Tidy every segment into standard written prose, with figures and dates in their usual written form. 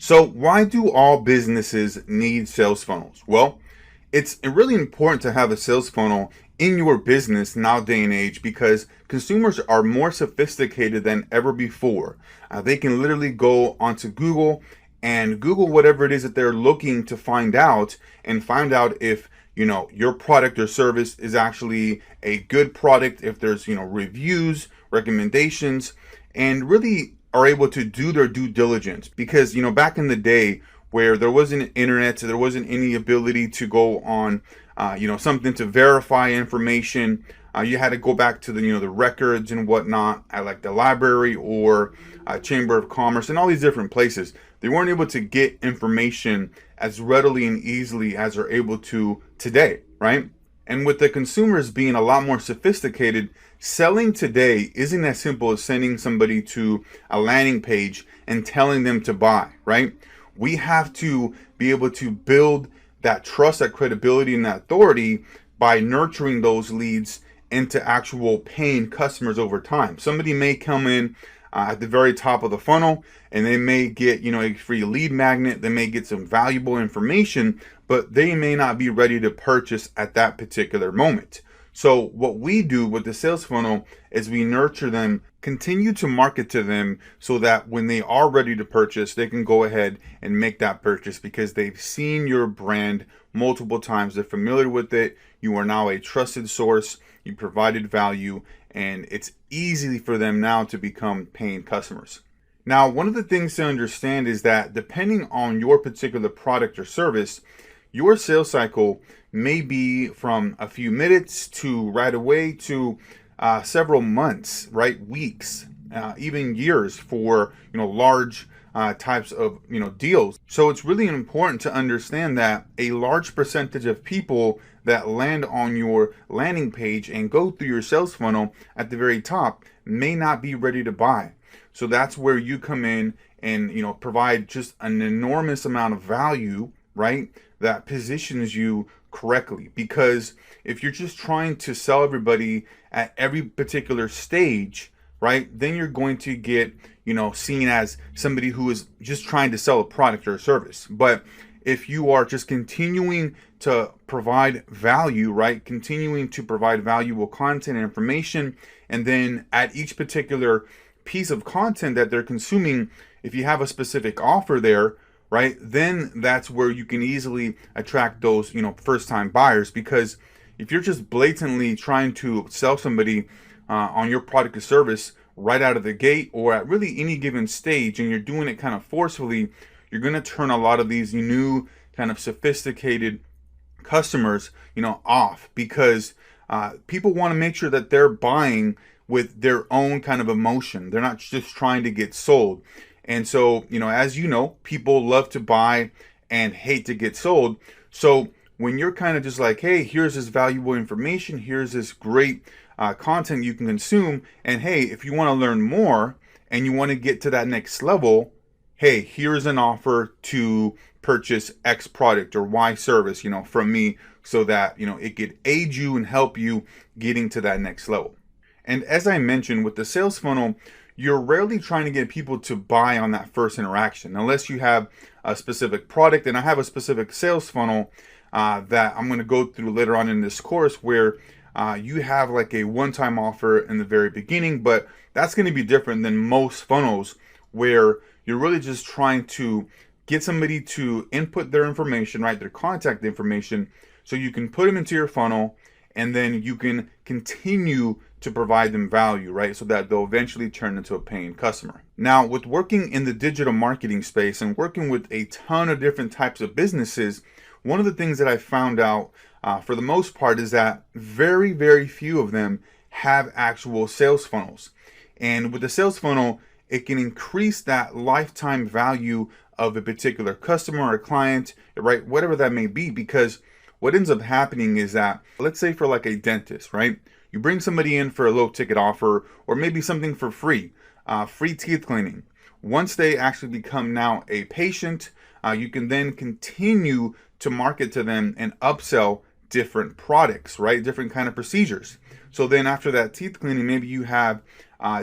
So why do all businesses need sales funnels? Well, it's really important to have a sales funnel in your business now day and age because consumers are more sophisticated than ever before. They can literally go onto Google and Google whatever it is that they're looking to find out and find out if your product or service is actually a good product, if there's reviews, recommendations, and really are able to do their due diligence because back in the day where there wasn't internet, so there wasn't any ability to go on something to verify information. You had to go back to the records and whatnot at like the library or Chamber of Commerce and all these different places. They weren't able to get information as readily and easily as they're able to today, right? And with the consumers being a lot more sophisticated, selling today isn't as simple as sending somebody to a landing page and telling them to buy, right? We have to be able to build that trust, that credibility, and that authority by nurturing those leads into actual paying customers over time. Somebody may come in at the very top of the funnel and they may get a free lead magnet, they may get some valuable information, but they may not be ready to purchase at that particular moment. So what we do with the sales funnel is we nurture them, continue to market to them so that when they are ready to purchase, they can go ahead and make that purchase because they've seen your brand multiple times. They're familiar with it. You are now a trusted source. You provided value, and it's easy for them now to become paying customers. Now, one of the things to understand is that depending on your particular product or service, your sales cycle may be from a few minutes to right away to several months, right? Weeks, even years for large types of deals. So it's really important to understand that a large percentage of people that land on your landing page and go through your sales funnel at the very top may not be ready to buy. So that's where you come in and provide just an enormous amount of value, right? That positions you correctly. Because if you're just trying to sell everybody at every particular stage, right, then you're going to get seen as somebody who is just trying to sell a product or a service. But if you are just continuing to provide value, right, continuing to provide valuable content and information, and then at each particular piece of content that they're consuming, if you have a specific offer there, right, then that's where you can easily attract those first-time buyers. Because if you're just blatantly trying to sell somebody on your product or service right out of the gate or at really any given stage, and you're doing it kind of forcefully, you're going to turn a lot of these new kind of sophisticated customers off, because people want to make sure that they're buying with their own kind of emotion. They're not just trying to get sold. And so, as people love to buy and hate to get sold. So when you're kind of just like, hey, here's this valuable information, here's this great content you can consume, and hey, if you want to learn more and you want to get to that next level, hey, here's an offer to purchase X product or Y service, from me, so that, it could aid you and help you getting to that next level. And as I mentioned, with the sales funnel, you're rarely trying to get people to buy on that first interaction, unless you have a specific product. And I have a specific sales funnel that I'm going to go through later on in this course, where you have like a one-time offer in the very beginning, but that's going to be different than most funnels, where you're really just trying to get somebody to input their information, right, their contact information, so you can put them into your funnel, and then you can continue to provide them value, right, so that they'll eventually turn into a paying customer. Now, with working in the digital marketing space and working with a ton of different types of businesses, one of the things that I found out for the most part is that very, very few of them have actual sales funnels. And with the sales funnel, it can increase that lifetime value of a particular customer or client, right, whatever that may be. Because what ends up happening is that, let's say for like a dentist, right, you bring somebody in for a low ticket offer, or maybe something for free, free teeth cleaning. Once they actually become now a patient, you can then continue to market to them and upsell different products, right? Different kind of procedures. So then after that teeth cleaning, maybe you have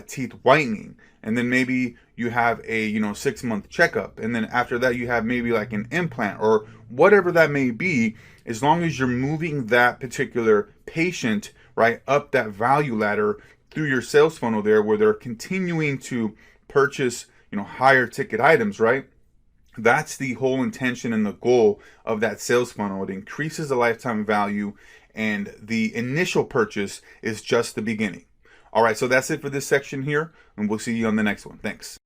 teeth whitening, and then maybe you have a 6-month checkup, and then after that you have maybe like an implant or whatever that may be. As long as you're moving that particular patient right up that value ladder through your sales funnel there, where they're continuing to purchase higher ticket items, right? That's the whole intention and the goal of that sales funnel. It increases the lifetime value, and the initial purchase is just the beginning. All right, so that's it for this section here, and we'll see you on the next one. Thanks.